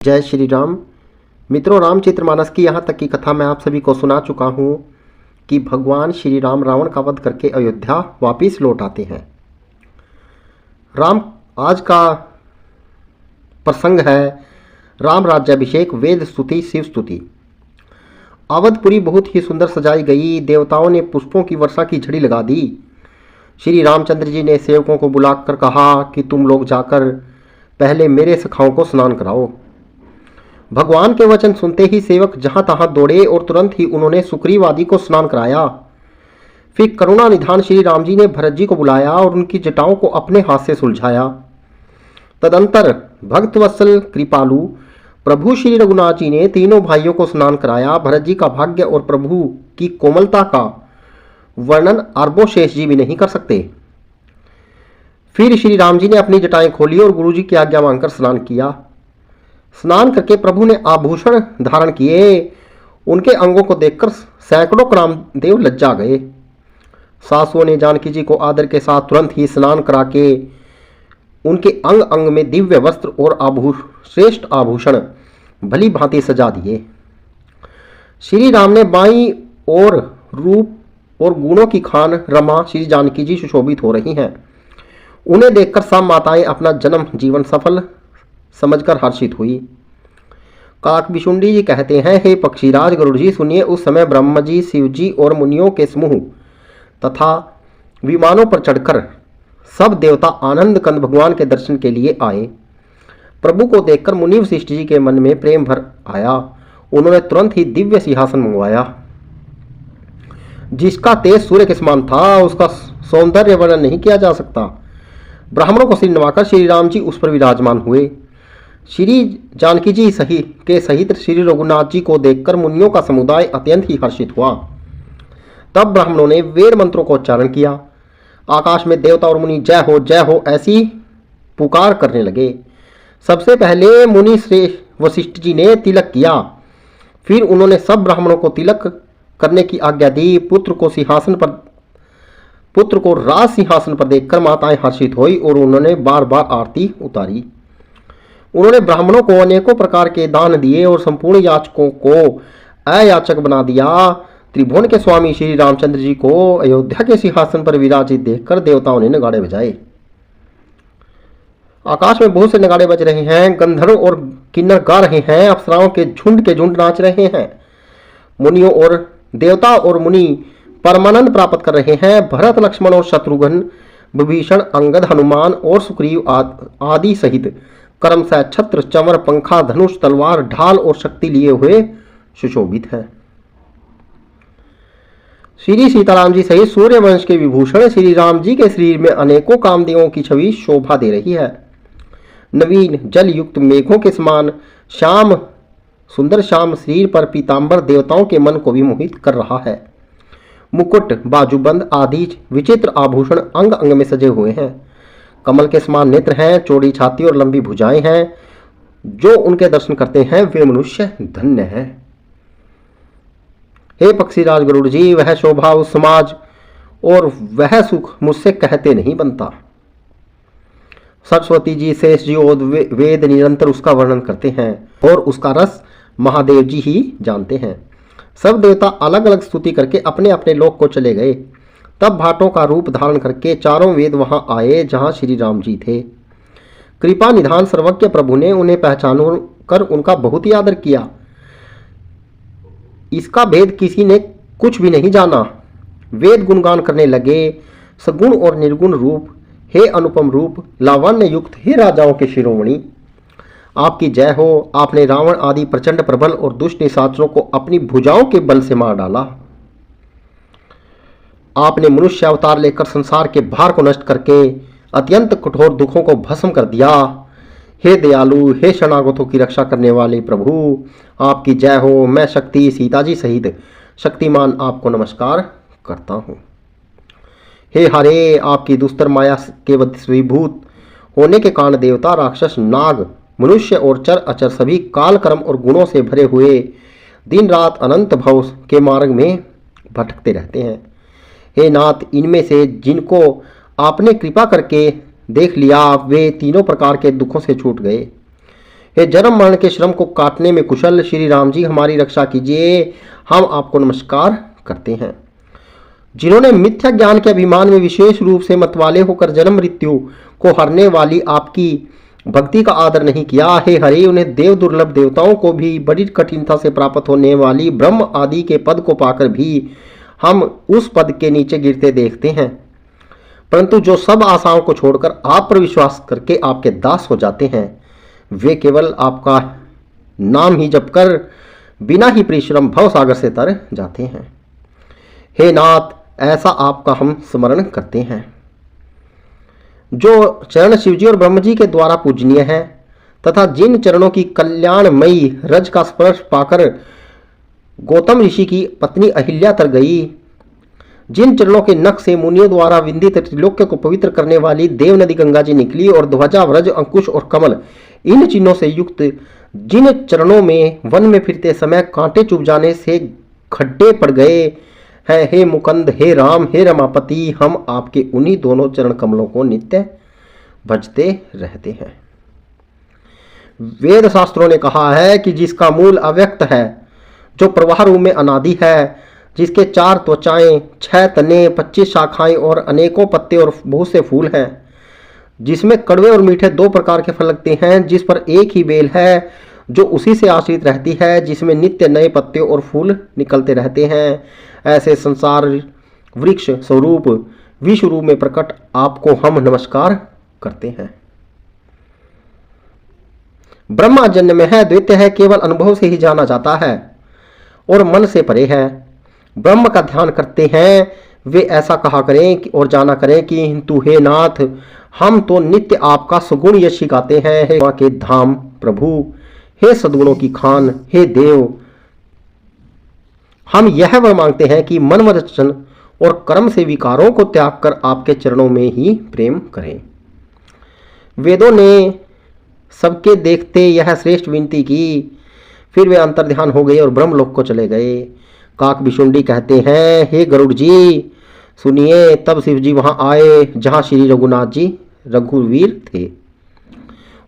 जय श्री राम। मित्रों, रामचरितमानस की यहाँ तक की कथा मैं आप सभी को सुना चुका हूँ कि भगवान श्री राम रावण का वध करके अयोध्या वापिस लौट आते हैं। आज का प्रसंग है राम राज्याभिषेक, वेद स्तुति, शिव स्तुति। अवधपुरी बहुत ही सुंदर सजाई गई। देवताओं ने पुष्पों की वर्षा की झड़ी लगा दी। श्री रामचंद्र जी ने सेवकों को बुलाकर कहा कि तुम लोग जाकर पहले मेरे सखाओं को स्नान कराओ। भगवान के वचन सुनते ही सेवक जहां तहां दौड़े और तुरंत ही उन्होंने सुग्रीव आदि को स्नान कराया। फिर करुणा निधान श्री राम जी ने भरत जी को बुलाया और उनकी जटाओं को अपने हाथ से सुलझाया। तदंतर भक्तवत्सल कृपालु प्रभु श्री रघुनाथ जी ने तीनों भाइयों को स्नान कराया। भरत जी का भाग्य और प्रभु की कोमलता का वर्णन अरबों शेष जी भी नहीं कर सकते। फिर श्री राम जी ने अपनी जटाएं खोली और गुरु जी की आज्ञा मांगकर स्नान किया। स्नान करके प्रभु ने आभूषण धारण किए। उनके अंगों को देखकर सैकड़ों कामदेव लज्जा गए। सासुओं ने जानकी जी को आदर के साथ तुरंत ही स्नान करा के उनके अंग अंग में दिव्य वस्त्र और श्रेष्ठ आभूषण भली भांति सजा दिए। श्री राम ने बाईं ओर रूप और गुणों की खान रमा श्री जानकी जी सुशोभित हो रही हैं। उन्हें देखकर सब माताएं अपना जन्म जीवन सफल समझकर हर्षित हुई। काकभिशुंडी जी कहते हैं, हे पक्षीराज गरुड़ जी सुनिए, उस समय ब्रह्म जी, शिव जी और मुनियों के समूह तथा विमानों पर चढ़कर सब देवता आनंद कंद भगवान के दर्शन के लिए आए। प्रभु को देखकर मुनि वशिष्ठ जी के मन में प्रेम भर आया। उन्होंने तुरंत ही दिव्य सिंहासन मंगवाया जिसका तेज सूर्य के समान था। उसका सौंदर्य वर्णन नहीं किया जा सकता। ब्राह्मणों को सिर नवाकर श्री राम जी उस पर विराजमान हुए। श्री जानकी जी सहित श्री रघुनाथ जी को देखकर मुनियों का समुदाय अत्यंत ही हर्षित हुआ। तब ब्राह्मणों ने वेद मंत्रों को उच्चारण किया। आकाश में देवता और मुनि जय हो ऐसी पुकार करने लगे। सबसे पहले मुनि श्रेष्ठ वशिष्ठ जी ने तिलक किया। फिर उन्होंने सब ब्राह्मणों को तिलक करने की आज्ञा दी। पुत्र को राज सिंहासन पर देखकर माताएं हर्षित हुई और उन्होंने बार बार आरती उतारी। उन्होंने ब्राह्मणों को अनेकों प्रकार के दान दिए और संपूर्ण याचकों को अयाचक बना दिया। त्रिभुवन के स्वामी श्री रामचंद्र जी को अयोध्या के सिंहासन पर विराजित देखकर देवताओं ने नगाड़े बजाए। आकाश में बहुत से नगाड़े बज रहे हैं। गंधर्व और किन्नर गा रहे हैं। अप्सराओं के झुंड नाच रहे हैं। मुनियों और देवता और मुनि परमानंद प्राप्त कर रहे हैं। भरत, लक्ष्मण और शत्रुघ्न, विभीषण, अंगद, हनुमान और सुग्रीव आदि सहित कर्मशः छत्र, चंवर, पंखा, धनुष, तलवार, ढाल और शक्ति लिए हुए सुशोभित है। श्री सीताराम जी सहित सूर्य वंश के विभूषण श्री राम जी के शरीर में अनेकों कामदेवों की छवि शोभा दे रही है। नवीन जल युक्त मेघों के समान सुंदर श्याम शरीर पर पीतांबर देवताओं के मन को भी मोहित कर रहा है। मुकुट, बाजूबंद आदि विचित्र आभूषण अंग अंग में सजे हुए हैं। कमल के समान नेत्र हैं। चौड़ी छाती और लंबी भुजाएं हैं। जो उनके दर्शन करते हैं वे मनुष्य धन्य हैं। हे पक्षीराज गरुड़ जी, वह शोभा उस समाज और वह सुख मुझसे कहते नहीं बनता। सरस्वती जी, शेष जी और वेद निरंतर उसका वर्णन करते हैं और उसका रस महादेव जी ही जानते हैं। सब देवता अलग अलग स्तुति करके अपने अपने लोक को चले गए। तब भाटों का रूप धारण करके चारों वेद वहां आए जहां श्री राम जी थे। कृपा निधान सर्वज्ञ प्रभु ने उन्हें पहचान कर उनका बहुत ही आदर किया। इसका भेद किसी ने कुछ भी नहीं जाना। वेद गुणगान करने लगे। सगुण और निर्गुण रूप, हे अनुपम रूप, लावण्य युक्त, हे राजाओं के शिरोमणि, आपकी जय हो। आपने रावण आदि प्रचंड प्रबल और दुष्ट निशाचरों को अपनी भुजाओं के बल से मार डाला। आपने मनुष्य अवतार लेकर संसार के भार को नष्ट करके अत्यंत कठोर दुखों को भस्म कर दिया। हे दयालु, हे शरणागतों की रक्षा करने वाले प्रभु, आपकी जय हो। मैं शक्ति सीता जी सहित शक्तिमान आपको नमस्कार करता हूँ। हे हरे, आपकी दुस्तर माया के वशीभूत होने के कारण देवता, राक्षस, नाग, मनुष्य और चर अचर सभी काल कर्म और गुणों से भरे हुए दिन रात अनंत भव के मार्ग में भटकते रहते हैं। हे नाथ, इनमें से जिनको आपने कृपा करके देख लिया वे तीनों प्रकार के दुखों से छूट गए। हे जन्म मरण के श्रम को काटने में कुशल श्री राम जी हमारी रक्षा कीजिए, हम आपको नमस्कार करते हैं। जिन्होंने मिथ्या ज्ञान के अभिमान में विशेष रूप से मतवाले होकर जन्म मृत्यु को हरने वाली आपकी भक्ति का आदर नहीं किया, हे हरि, उन्हें देव दुर्लभ देवताओं को भी बड़ी कठिनता से प्राप्त होने वाली ब्रह्म आदि के पद को पाकर भी हम उस पद के नीचे गिरते देखते हैं। परंतु जो सब आशाओं को छोड़कर आप पर विश्वास करके आपके दास हो जाते हैं, वे केवल आपका नाम ही जप कर बिना ही परिश्रम भव सागर से तर जाते हैं। हे नाथ, ऐसा आपका हम स्मरण करते हैं। जो चरण शिवजी और ब्रह्म जी के द्वारा पूजनीय है तथा जिन चरणों की कल्याणमयी रज का स्पर्श पाकर गौतम ऋषि की पत्नी अहिल्या तर गई, जिन चरणों के नख से मुनियों द्वारा विंदित त्रिलोक्य को पवित्र करने वाली देव नदी गंगा जी निकली और ध्वजा व्रज अंकुश और कमल इन चिन्हों से युक्त जिन चरणों में वन में फिरते समय कांटे चुभ जाने से खड्डे पड़ गए हैं, हे मुकुंद, हे राम, हे रमापति, हम आपके उन्हीं दोनों चरण कमलों को नित्य भजते रहते हैं। वेद शास्त्रों ने कहा है कि जिसका मूल अव्यक्त है, जो प्रवाह रूप में अनादि है, जिसके 4 त्वचाएं, 6 तने, 25 शाखाएं और अनेकों पत्ते और बहुत से फूल हैं, जिसमें कड़वे और मीठे 2 प्रकार के फल लगते हैं, जिस पर एक ही बेल है जो उसी से आश्रित रहती है, जिसमें नित्य नए पत्ते और फूल निकलते रहते हैं, ऐसे संसार वृक्ष स्वरूप विश्व रूप में प्रकट आपको हम नमस्कार करते हैं। ब्रह्म अजन्य में है, द्वितीय है, केवल अनुभव से ही जाना जाता है और मन से परे है। ब्रह्म का ध्यान करते हैं वे ऐसा कहा करें और जाना करें कि किंतु हे नाथ, हम तो नित्य आपका सुगुण यश गाते हैं। हे मां के धाम प्रभु, हे सद्गुणों की खान, हे देव, हम यह वर मांगते हैं कि मन वचन और कर्म से विकारों को त्याग कर आपके चरणों में ही प्रेम करें। वेदों ने सबके देखते यह श्रेष्ठ विनती की, फिर वे अंतर्ध्यान हो गए और ब्रह्मलोक को चले गए। काक बिशुंडी कहते हैं, हे गरुड़ जी सुनिए, तब शिव जी वहां आए जहां श्री रघुनाथ जी रघुवीर थे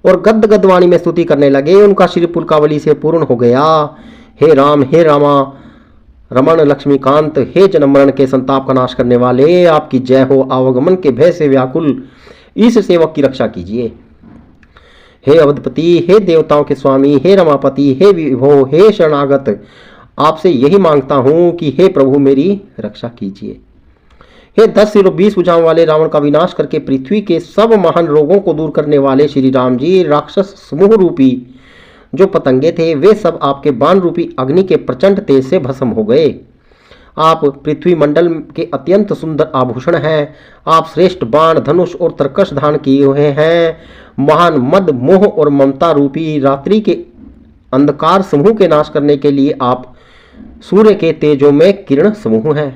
और गद गद वाणी में स्तुति करने लगे। उनका श्री पुलकावली से पूर्ण हो गया। हे राम, हे रामा, रमण लक्ष्मीकांत, हे जन्म मरण के संताप का नाश करने वाले, आपकी जय हो। आवागमन के भय से व्याकुल इस सेवक की रक्षा कीजिए। हे अवधपति, हे देवताओं के स्वामी, हे रमापति, हे विभो, हे शरणागत, आपसे यही मांगता हूं कि हे प्रभु मेरी रक्षा कीजिए। हे 10 सिरों 20 भुजाओं वाले रावण का विनाश करके पृथ्वी के सब महान रोगों को दूर करने वाले श्री राम जी, राक्षस समूह रूपी जो पतंगे थे वे सब आपके बाण रूपी अग्नि के प्रचंड तेज से भस्म हो गए। आप पृथ्वी मंडल के अत्यंत सुंदर आभूषण हैं। आप श्रेष्ठ बाण, धनुष और तरकश धारण किए हुए हैं। महान मद, मोह और ममता रूपी रात्रि के अंधकार समूह के नाश करने के लिए आप सूर्य के तेजों में किरण समूह हैं।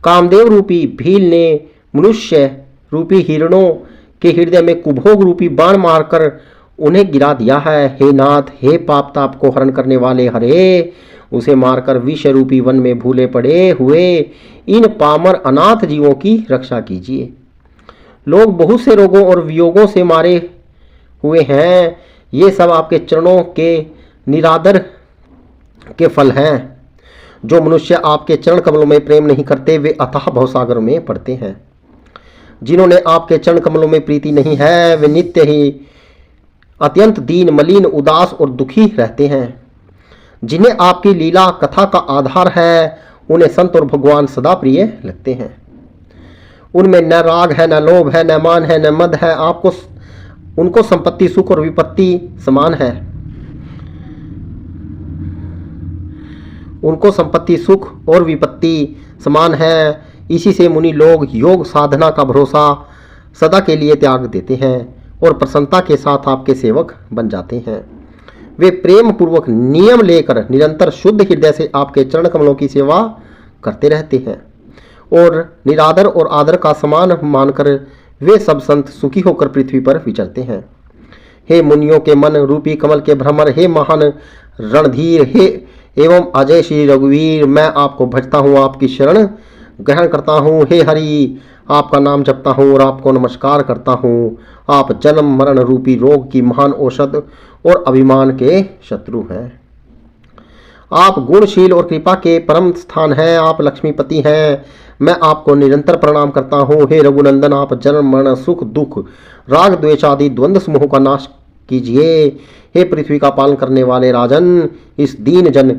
कामदेव रूपी भील ने मनुष्य रूपी हिरणों के हृदय में कुभोग रूपी बाण मारकर उन्हें गिरा दिया है। हे नाथ, हे पाप ताप को हरण करने वाले हरे, उसे मारकर विष रूपी वन में भूले पड़े हुए इन पामर अनाथ जीवों की रक्षा कीजिए। लोग बहुत से रोगों और वियोगों से मारे हुए हैं। ये सब आपके चरणों के निरादर के फल हैं। जो मनुष्य आपके चरण कमलों में प्रेम नहीं करते वे अथाह भवसागर में पड़ते हैं। जिन्होंने आपके चरण कमलों में प्रीति नहीं है वे नित्य ही अत्यंत दीन, मलिन, उदास और दुखी रहते हैं। जिन्हें आपकी लीला कथा का आधार है उन्हें संत और भगवान सदा प्रिय लगते हैं। उनमें न राग है, न लोभ है, न मान है, न मद है। आपको उनको संपत्ति, सुख और विपत्ति समान है। उनको संपत्ति, सुख और विपत्ति समान है। इसी से मुनि लोग योग साधना का भरोसा सदा के लिए त्याग देते हैं और प्रसन्नता के साथ आपके सेवक बन जाते हैं। वे प्रेम पूर्वक नियम लेकर निरंतर शुद्ध हृदय से आपके चरण कमलों की सेवा करते रहते हैं और निरादर और आदर का समान मानकर वे सब संत सुखी होकर पृथ्वी पर विचरते हैं। हे मुनियों के मन रूपी कमल के भ्रमर, हे महान रणधीर, हे एवं अजय श्री रघुवीर, मैं आपको भजता हूँ, आपकी शरण ग्रहण करता हूँ। हे हरि, आपका नाम जपता हूँ और आपको नमस्कार करता हूँ। आप जन्म मरण रूपी रोग की महान औषध और अभिमान के शत्रु हैं। आप गुणशील और कृपा के परम स्थान हैं। आप लक्ष्मीपति हैं। मैं आपको निरंतर प्रणाम करता हूँ। हे रघुनंदन, आप जन्म मरण सुख दुख राग द्वेष आदि द्वंद्व समूह का नाश कीजिए। हे पृथ्वी का पालन करने वाले राजन, इस दीन जन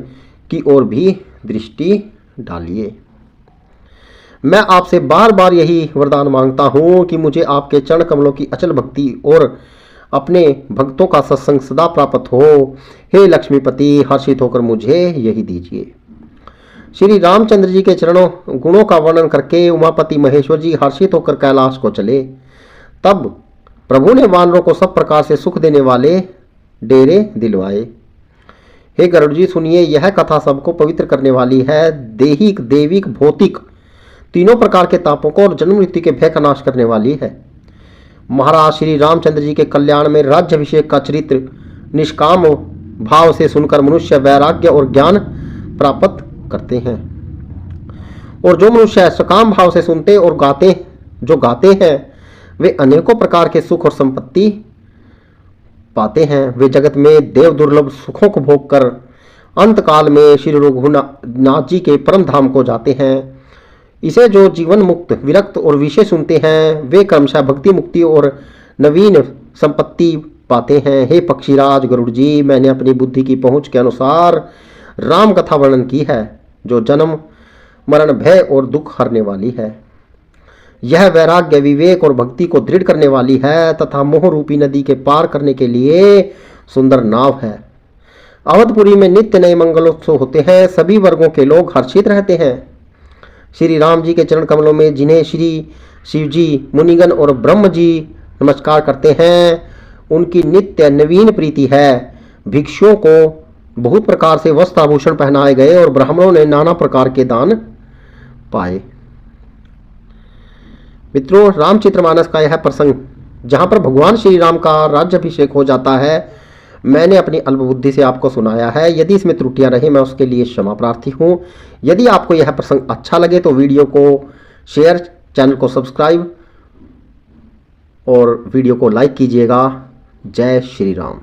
की ओर भी दृष्टि डालिए। मैं आपसे बार बार यही वरदान मांगता हूँ कि मुझे आपके चरण कमलों की अचल भक्ति और अपने भक्तों का सत्संग सदा प्राप्त हो। हे लक्ष्मीपति, हर्षित होकर मुझे यही दीजिए। श्री रामचंद्र जी के चरणों गुणों का वर्णन करके उमापति महेश्वर जी हर्षित होकर कैलाश को चले। तब प्रभु ने वानरों को सब प्रकार से सुख देने वाले डेरे दिलवाए। हे गरुड़ जी, सुनिए, यह कथा सबको पवित्र करने वाली है। देहिक, देविक, भौतिक तीनों प्रकार के तापों को और जन्म मृत्यु के भय का नाश करने वाली है। महाराज श्री रामचंद्र जी के कल्याण में राज्याभिषेक का चरित्र निष्काम भाव से सुनकर मनुष्य वैराग्य और ज्ञान प्राप्त करते हैं, और जो मनुष्य सकाम भाव से सुनते और गाते हैं वे अनेकों प्रकार के सुख और संपत्ति पाते हैं। वे जगत में देव दुर्लभ सुखों को भोग कर अंत काल में श्री रघुनाथ जी के परम धाम को जाते हैं। इसे जो जीवन मुक्त, विरक्त और विषय सुनते हैं वे क्रमशः भक्ति मुक्ति और नवीन संपत्ति पाते हैं। हे पक्षीराज गरुड़ जी, मैंने अपनी बुद्धि की पहुंच के अनुसार राम कथा वर्णन की है, जो जन्म मरण भय और दुख हरने वाली है। यह वैराग्य, विवेक और भक्ति को दृढ़ करने वाली है तथा मोह रूपी नदी के पार करने के लिए सुंदर नाव है। अवधपुरी में नित्य नए मंगलोत्सव होते हैं। सभी वर्गों के लोग हर्षित रहते हैं। श्री राम जी के चरण कमलों में जिन्हें श्री शिव जी, मुनिगण और ब्रह्म जी नमस्कार करते हैं, उनकी नित्य नवीन प्रीति है। भिक्षुओं को बहुत प्रकार से वस्त्र आभूषण पहनाए गए और ब्राह्मणों ने नाना प्रकार के दान पाए। मित्रों, रामचरितमानस का यह प्रसंग जहां पर भगवान श्री राम का राज्याभिषेक हो जाता है, मैंने अपनी अल्पबुद्धि से आपको सुनाया है। यदि इसमें त्रुटियां रही, मैं उसके लिए क्षमा प्रार्थी हूं। यदि आपको यह प्रसंग अच्छा लगे तो वीडियो को शेयर, चैनल को सब्सक्राइब और वीडियो को लाइक कीजिएगा। जय श्री राम।